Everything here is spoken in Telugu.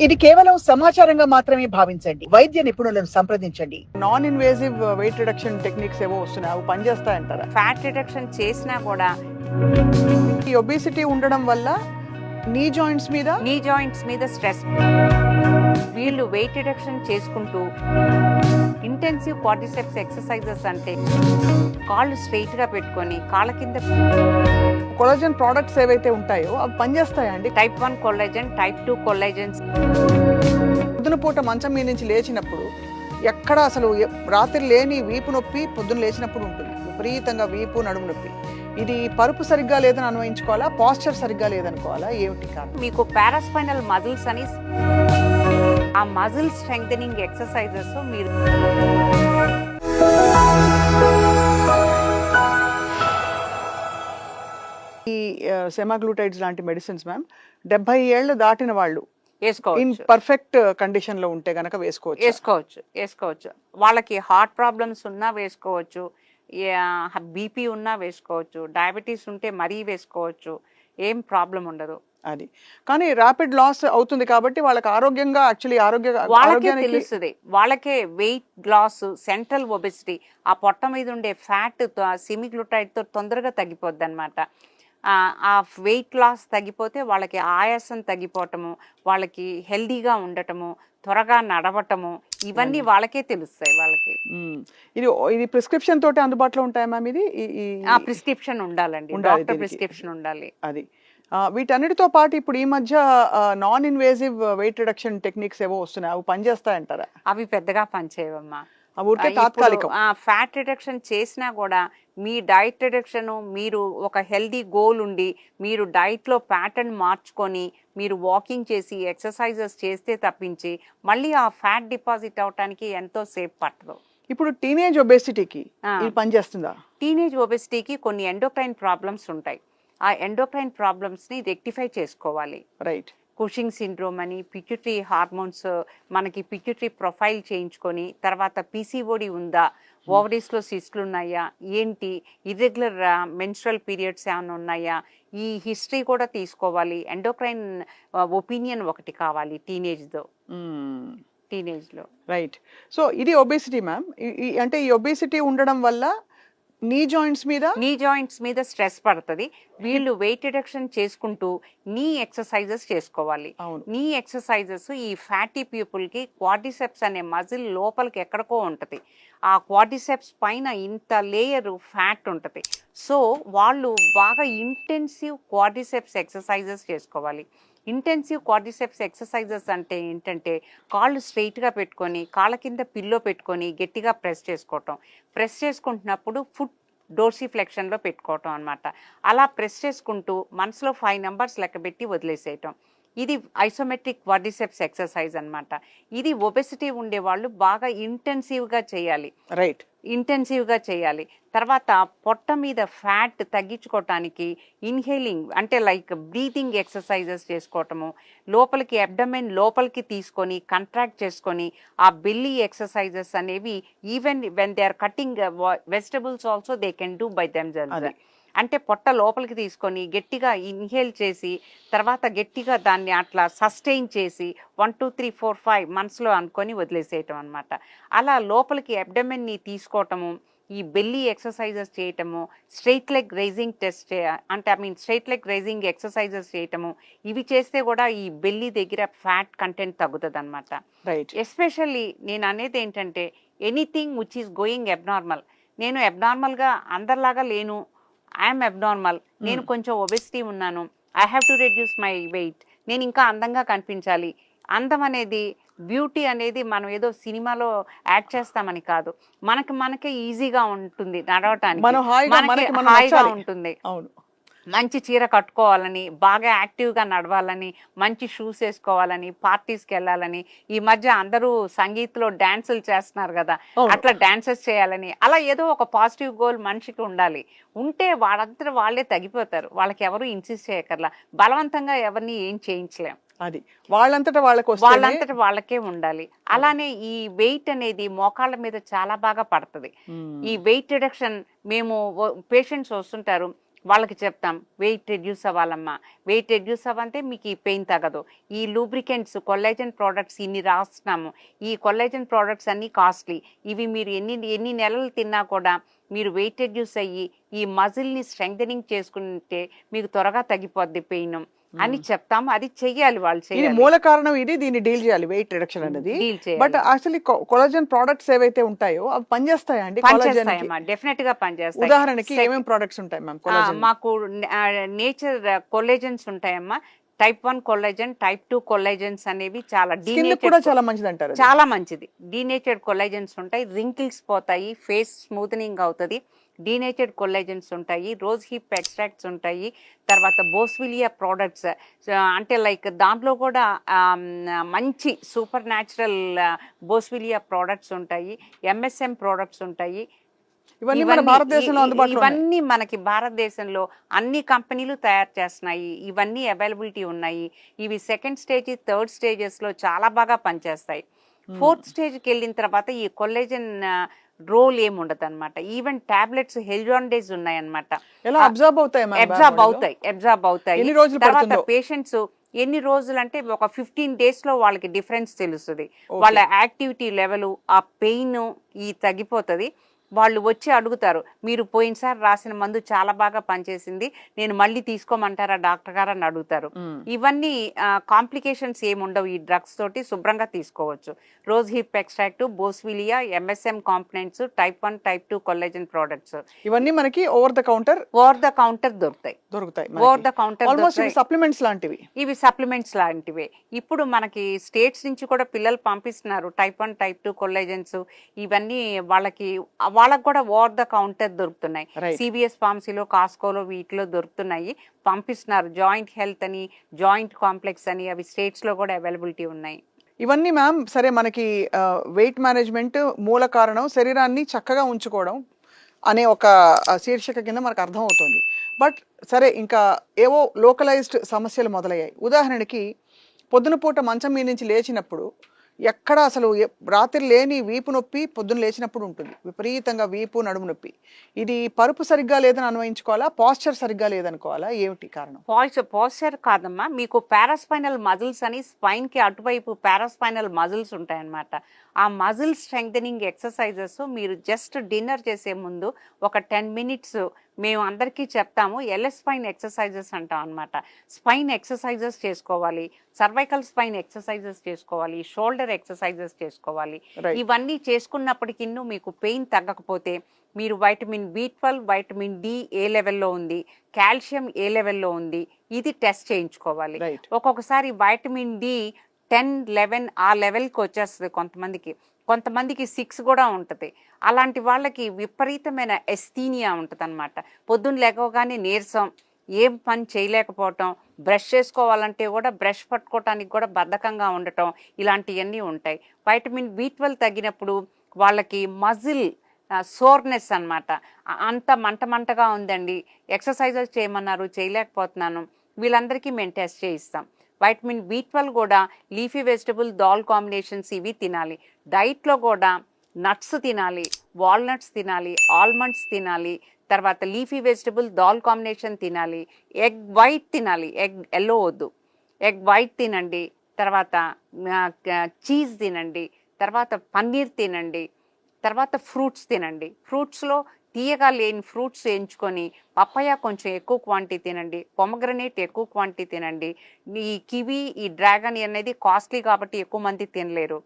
ఇది కేవలం సమాచారంగా మాత్రమే భావించండి. వైద్య నిపుణులను సంప్రదించండి. Non invasive weight reduction techniques ఏవో వస్తున్నాయి, అవి పనిచేస్తాయంటారా? ఫ్యాట్ రిడక్షన్ చేసినా కూడా ఈ ఒబేసిటీ ఉండడం వల్ల నీ జాయింట్స్ మీద స్ట్రెస్, వీళ్ళు వెయిట్ రిడక్షన్ చేసుకుంటూ ఇంటెన్సివ్ క్వాడ్రిసెప్స్ ఎక్సర్సైజెస్ అంటే కాళ్ళు స్ట్రైట్ గా పెట్టుకొని కాళ్ళ కింద కొలాజన్ ప్రోడక్ట్స్ ఏవైతే ఉంటాయో అవి పనిచేస్తాయా అండి? Type 1 collagen, type 2 కొల్లాజన్స్. పొద్దున పూట మంచం మీద నుంచి లేచినప్పుడు ఎక్కడ అసలు రాత్రి లేని వీపు నొప్పి పొద్దున లేచినప్పుడు ఉంటుంది, విపరీతంగా వీపు నడుము నొప్పి. ఇది పరుపు సరిగ్గా లేదని అన్వయించుకోవాలా, పాస్చర్ సరిగ్గా లేదనుకోవాలా, ఏమిటి కారణం? మీకు పారాస్పైనల్ మజిల్స్ అని, ఆ మజిల్ స్ట్రెంగ్థెనింగ్ ఎక్సర్సైజెస్ మీరు ఈ సెమాగ్లూటైడ్స్ లాంటి మెడిసిన్స్ మ్యామ్ 70 ఏళ్ళు దాటిన వాళ్ళు ఇన్ వేసుకోవచ్చు. పర్ఫెక్ట్ కండిషన్ లో ఉంటే గనక వేసుకోవచ్చు. వాళ్ళకి హార్ట్ ప్రాబ్లమ్స్ ఉన్నా వేసుకోవచ్చు, బీపీ ఉన్నా వేసుకోవచ్చు, డయాబెటీస్ ఉంటే మరీ వేసుకోవచ్చు, ఏం ప్రాబ్లం ఉండదు. అది కానీ ర్యాపిడ్ లాస్ అవుతుంది కాబట్టి వాళ్ళకి ఆరోగ్యంగా వాళ్ళకే తెలుస్తుంది, వాళ్ళకే వెయిట్ లాస్, సెంట్రల్ ఒబెసిటీ, ఆ పొట్ట మీద ఉండే ఫ్యాట్ సెమిగ్లూటైడ్ తో తొందరగా తగ్గిపోద్ది అనమాట. ఆ వెయిట్ లాస్ తగ్గిపోతే వాళ్ళకి ఆయాసం తగ్గిపోవటము, వాళ్ళకి హెల్దీగా ఉండటము, త్వరగా నడవటము, ఇవన్నీ వాళ్ళకే తెలుస్తాయి. వాళ్ళకి ఇది ప్రిస్క్రిప్షన్ తోటి అందుబాటులో ఉంటాయా మ్యామ్? ఇది ఆ ప్రిస్క్రిప్షన్ ఉండాలండి, డాక్టర్ ప్రిస్క్రిప్షన్ ఉండాలి. అది వీటన్నిటితో పాటు ఇప్పుడు ఈ మధ్య non invasive weight reduction techniques ఏవో వస్తున్నాయి, అవి పనిచేస్తాయంటారా? అవి పెద్దగా పనిచేయవమ్మా. తాత్కాలికం. ఫ్యాట్ రిడక్షన్ చేసినా కూడా మీ డైట్ రిడక్షన్, మీరు ఒక హెల్దీ గోల్ ఉండి మీరు డైట్లో ప్యాటర్న్ మార్చుకొని మీరు వాకింగ్ చేసి ఎక్సర్సైజెస్ చేస్తే తప్పించి మళ్ళీ ఆ ఫ్యాట్ డిపాజిట్ అవటానికి ఎంతో సేపు పట్టదు. ఇప్పుడు టీనేజ్ ఒబేసిటీకి ఇది పనిచేస్తుందా? టీనేజ్ ఒబెసిటీకి కొన్ని ఎండోక్రైన్ ప్రాబ్లమ్స్ ఉంటాయి, ఆ ఎండోక్రైన్ ప్రాబ్లమ్స్ ని రెక్టిఫై చేసుకోవాలి. రైట్. కుషింగ్ సిండ్రోమ్ అని, పిట్యూటరీ హార్మోన్స్, మనకి పిట్యూటరీ ప్రొఫైల్ చేయించుకొని, తర్వాత పీసీఓడి ఉందా, ఓవరీస్లో సిస్ట్లు ఉన్నాయా, ఏంటి, ఇర్రెగ్యులర్ మెన్స్ట్రల్ పీరియడ్స్ ఏమైనా ఉన్నాయా, ఈ హిస్టరీ కూడా తీసుకోవాలి. ఎండోక్రైన్ ఒపీనియన్ ఒకటి కావాలి టీనేజ్లో. రైట్. సో ఇది ఒబేసిటీ మ్యామ్. అంటే ఈ ఒబేసిటీ ఉండడం వల్ల నీ జాయింట్స్ మీద స్ట్రెస్ పడుతుంది. వీళ్ళు వెయిట్ రిడక్షన్ చేసుకుంటూ నీ ఎక్సర్సైజెస్ చేసుకోవాలి. నీ ఎక్సర్సైజెస్ ఈ ఫ్యాటీ పీపుల్ కి క్వాడ్రిసెప్స్ అనే మజిల్ లోపలికి ఎక్కడికో ఉంటది, ఆ క్వాడ్రిసెప్స్ పైన ఇంత లేయర్ ఫ్యాట్ ఉంటది. సో వాళ్ళు బాగా ఇంటెన్సివ్ క్వాడ్రిసెప్స్ ఎక్సర్సైజెస్ చేసుకోవాలి. ఇంటెన్సివ్ క్వాడ్రిసెప్స్ ఎక్సర్సైజెస్ అంటే ఏంటంటే కాళ్ళు స్ట్రైట్గా పెట్టుకొని కాళ్ళ కింద పిల్లో పెట్టుకొని గట్టిగా ప్రెస్ చేసుకోవటం, ప్రెస్ చేసుకుంటున్నప్పుడు ఫుట్ డోర్సిఫ్లెక్షన్లో పెట్టుకోవటం అనమాట. అలా ప్రెస్ చేసుకుంటూ మనసులో 5 నెంబర్స్ లెక్క పెట్టి వదిలేసేయటం. ఇది ఐసోమెట్రిక్ క్వాడ్రిసెప్స్ ఎక్సర్సైజ్ అనమాట. ఇది ఒబెసిటీ ఉండే వాళ్ళు బాగా ఇంటెన్సివ్గా చేయాలి. రైట్. ఇంటెన్సివ్గా చేయాలి. తర్వాత పొట్ట మీద ఫ్యాట్ తగ్గించుకోవటానికి ఇన్హేలింగ్ అంటే లైక్ బ్రీతింగ్ ఎక్సర్సైజెస్ చేసుకోవటము, లోపలికి అబ్డమెన్ లోపలికి తీసుకొని కంట్రాక్ట్ చేసుకొని ఆ బెల్లీ ఎక్సర్సైజెస్ అనేవి even when they are cutting vegetables also they can do by themselves. అంటే పొట్ట లోపలికి తీసుకొని గట్టిగా ఇన్హేల్ చేసి తర్వాత గట్టిగా దాన్ని అట్లా సస్టైన్ చేసి 1 2 3 4 5 మనసులో అనుకొని వదిలేసేయటం అనమాట. అలా లోపలికి అబ్డమెన్ని తీసుకోవటము, ఈ బెల్లీ ఎక్సర్సైజెస్ చేయటము, straight leg raising straight leg raising exercises చేయటము, ఇవి చేస్తే కూడా ఈ బెల్లీ దగ్గర ఫ్యాట్ కంటెంట్ తగ్గుతుంది అనమాట. ఎస్పెషల్లీ నేను అనేది ఏంటంటే anything which is going abnormal. నేను అబ్నార్మల్గా అందరిలాగా లేను, ఐఎమ్ అబ్నార్మల్, నేను కొంచెం ఒబెసిటీ ఉన్నాను, I have to reduce my weight, నేను ఇంకా అందంగా కనిపించాలి. అందం అనేది, బ్యూటీ అనేది మనం ఏదో సినిమాలో యాడ్ చేస్తామని కాదు, మనకే ఈజీగా ఉంటుంది నడవటానికి, హాయిగా ఉంటుంది. మంచి చీర కట్టుకోవాలని, బాగా యాక్టివ్గా నడవాలని, మంచి షూస్ వేసుకోవాలని, పార్టీస్కి వెళ్ళాలని, ఈ మధ్య అందరూ సంగీత్లో డాన్సులు చేస్తున్నారు కదా, అట్లా డాన్సెస్ చేయాలని, అలా ఏదో ఒక పాజిటివ్ గోల్ మనిషికి ఉండాలి. ఉంటే వాళ్ళంతా వాళ్ళే తగ్గిపోతారు, వాళ్ళకి ఎవరు ఇన్సిస్ట్ చేయకర్లా, బలవంతంగా ఎవరిని ఏం చేయించలేం. అది వాళ్ళంతటా వాళ్ళకే ఉండాలి. అలానే ఈ వెయిట్ అనేది మోకాళ్ళ మీద చాలా బాగా పడుతుంది. ఈ వెయిట్ రిడక్షన్ మేము పేషెంట్స్ వస్తుంటారు, వాళ్ళకి చెప్తాం వెయిట్ రెడ్యూస్ అవ్వాలమ్మా, వెయిట్ రెడ్యూస్ అవ్వంటే మీకు ఈ పెయిన్ తగ్గదు. ఈ లూబ్రికెంట్స్ కొల్లాజన్ ప్రోడక్ట్స్ ఇన్ని రాస్తున్నాము, ఈ కొల్లాజన్ ప్రోడక్ట్స్ అన్నీ కాస్ట్లీ, ఇవి మీరు ఎన్ని నెలలు తిన్నా కూడా మీరు వెయిట్ రెడ్యూస్ అయ్యి ఈ మజిల్ని స్ట్రెంగ్థనింగ్ చేసుకుంటే మీకు త్వరగా తగ్గిపోద్ది పెయిన్ అని చెప్తాము. అది చెయ్యాలి, వాళ్ళు ఇది చేయాలి, మూల కారణం ఇది, దీన్ని డీల్ చేయాలి వెయిట్ రిడక్షన్ అనేది. డీల్ చేయాలి. బట్ యాక్చువల్లీ కొలాజన్ ప్రోడక్ట్స్ ఏవైతే ఉంటాయో అవి పనిచేస్తాయా అండి కొలాజన్ కి? పనిచేస్తాయమ్మా, డెఫినెట్ గా పనిచేస్తాయి. ఉదాహరణకి ఏమేమి ప్రోడక్ట్స్ ఉంటాయి మ్యామ్ కొలాజన్? మాకు నేచర్ కొల్లాజన్స్ ఉంటాయమ్మా. టైప్ 1 కొల్లాజన్, టైప్ 2 కొల్లాజన్స్ అనేవి చాలా స్కిన్ కూడా చాలా మంచిది అంటారు. చాలా మంచిది. డీనేచర్డ్ కొల్లాజన్స్ ఉంటాయి, రింకిల్స్ పోతాయి, ఫేస్ స్మూత్నింగ్ అవుతుంది. డీనేచర్డ్ కొల్లాజన్స్ ఉంటాయి, రోజ్ హిప్ ఎక్స్ట్రాక్ట్స్ ఉంటాయి, తర్వాత బోస్విలియా ప్రోడక్ట్స్ అంటే లైక్ దాంట్లో కూడా మంచి సూపర్ న్యాచురల్ బోస్విలియా ప్రోడక్ట్స్ ఉంటాయి, ఎంఎస్ఎం ప్రోడక్ట్స్ ఉంటాయి. ఇవన్నీ మన భారతదేశంలో అందుబాటులో ఉన్నాయి. ఇవన్నీ మనకి భారతదేశంలో అన్ని కంపెనీలు తయారు చేస్తున్నాయి, ఇవన్నీ అవైలబిలిటీ ఉన్నాయి. ఇవి సెకండ్ స్టేజ్, థర్డ్ స్టేజెస్ లో చాలా బాగా పనిచేస్తాయి. ఫోర్త్ స్టేజ్కి వెళ్ళిన తర్వాత ఈ కొల్లాజన్ రోల్ ఏమి ఉండదు అనమాట. ఈవెన్ టాబ్లెట్స్ హెల్జాండేజ్ ఉన్నాయన్నమాట. ఎలా అబ్జర్బ్ అవుతాయి మ్యామ్? అబ్జర్బ్ అవుతాయి. ఎన్ని రోజులు తర్వాత పడుతుందో? పేషెంట్స్ ఎన్ని రోజులు అంటే ఒక 15 days లో వాళ్ళకి డిఫరెన్స్ తెలుస్తుంది. వాళ్ళ యాక్టివిటీ లెవెల్, ఆ పెయిన్ ఈ తగ్గిపోతుంది. వాళ్ళు వచ్చి అడుగుతారు, మీరు పోయినసారి రాసిన మందు చాలా బాగా పనిచేసింది, నేను మళ్ళీ తీసుకోమంటారా డాక్టర్ గారు అని అడుగుతారు. ఇవన్నీ కాంప్లికేషన్స్ ఏముండవు, ఈ డ్రగ్స్ తోటి శుభ్రంగా తీసుకోవచ్చు. Rose hip extract, boswellia, MSM components, type 1 type 2 collagen products ఇవన్నీ మనకి ఓవర్ ద కౌంటర్ దొరుకుతాయి. ఓవర్ ద కౌంటర్ సప్లిమెంట్స్ లాంటివి, ఇవి సప్లిమెంట్స్ లాంటివే. ఇప్పుడు మనకి స్టేట్స్ నుంచి కూడా పిల్లలు పంపిస్తున్నారు టైప్ 1 టైప్ 2 కొల్లాజన్స్. ఇవన్నీ వాళ్ళకి కూడా ఓవర్ ద కౌంటర్ దొరుకుతున్నాయి. సివిఎస్ ఫార్మసీలో, కాస్కోలో, వీటిలో దొరుకుతున్నాయి, పంపిస్తున్నారు. జాయింట్ హెల్త్ అని, జాయింట్ కాంప్లెక్స్ అని, అవి స్టేట్స్ లో కూడా అవైలబిలిటీ ఉన్నాయి. ఇవన్నీ మ్యామ్ సరే, మనకి వెయిట్ మేనేజ్మెంట్ మూల కారణం శరీరాన్ని చక్కగా ఉంచుకోవడం అనే ఒక శీర్షిక కింద మనకు అర్థం అవుతుంది. బట్ సరే, ఇంకా ఏవో లోకలైజ్డ్ సమస్యలు మొదలయ్యాయి. ఉదాహరణకి పొద్దున పూట మంచం మీద నుంచి లేచినప్పుడు ఎక్కడ అసలు రాత్రి లేని వీపు నొప్పి పొద్దున్న లేచినప్పుడు ఉంటుంది, విపరీతంగా వీపు నడుము నొప్పి. ఇది పరుపు సరిగ్గా లేదని అన్వయించుకోవాలా, పాస్చర్ సరిగ్గా లేదనుకోవాలా, ఏమిటి కారణం? పాస్చర్ కాదమ్మా, మీకు పారాస్పైనల్ మజిల్స్ అని స్పైన్ కి అటువైపు పారాస్పైనల్ మజిల్స్ ఉంటాయన్నమాట. ఆ మజిల్ స్ట్రెంగ్థనింగ్ ఎక్సర్సైజెస్ మీరు జస్ట్ డిన్నర్ చేసే ముందు ఒక 10 minutes మేము అందరికీ చెప్తాము. ఎల్ఎస్ స్పైన్ ఎక్సర్సైజెస్ అంటాం అనమాట. స్పైన్ ఎక్సర్సైజెస్ చేసుకోవాలి, సర్వైకల్ స్పైన్ ఎక్సర్సైజెస్ చేసుకోవాలి, షోల్డర్ ఎక్సర్సైజెస్ చేసుకోవాలి. ఇవన్నీ చేసుకున్నప్పటికీ మీకు పెయిన్ తగ్గకపోతే మీరు వైటమిన్ B12, వైటమిన్ D ఏ లెవెల్లో ఉంది, కాల్షియం ఏ లెవెల్లో ఉంది, ఇది టెస్ట్ చేయించుకోవాలి. ఒక్కొక్కసారి వైటమిన్ D 10, 11 ఆ లెవెల్కి వచ్చేస్తుంది కొంతమందికి 6 కూడా ఉంటుంది. అలాంటి వాళ్ళకి విపరీతమైన ఎస్థీనియా ఉంటుంది అనమాట. పొద్దున్న లేవగానే నీరసం, ఏం పని చేయలేకపోవటం, బ్రష్ చేసుకోవాలంటే కూడా బ్రష్ పట్టుకోవటానికి కూడా బద్ధకంగా ఉండటం, ఇలాంటివన్నీ ఉంటాయి. వైటమిన్ B12 తగ్గినప్పుడు వాళ్ళకి మజిల్ సోర్నెస్ అనమాట, అంత మంటగా ఉందండి, ఎక్సర్సైజెస్ చేయమన్నారు, చేయలేకపోతున్నాను, వీళ్ళందరికీ మేము టెస్ట్ చేయిస్తాం. వైటమిన్ B12 కూడా లీఫీ వెజిటబుల్, దాల్ కాంబినేషన్స్ ఇవి తినాలి. డైట్లో కూడా నట్స్ తినాలి, వాల్నట్స్ తినాలి, ఆల్మండ్స్ తినాలి, తర్వాత లీఫీ వెజిటబుల్, దాల్ కాంబినేషన్ తినాలి, ఎగ్ వైట్ తినాలి, ఎగ్ ఎల్లో వద్దు, ఎగ్ వైట్ తినండి, తర్వాత చీజ్ తినండి, తర్వాత పన్నీర్ తినండి, తర్వాత ఫ్రూట్స్ తినండి. ఫ్రూట్స్లో తీయగా లేని ఫ్రూట్స్ ఎంచుకొని పప్పయ్య కొంచెం ఎక్కువ క్వాంటిటీ తినండి, పొమగ్రనేట్ ఎక్కువ క్వాంటిటీ తినండి. ఈ కివి, ఈ డ్రాగన్ అనేది కాస్ట్లీ కాబట్టి ఎక్కువ మంది తినలేరు.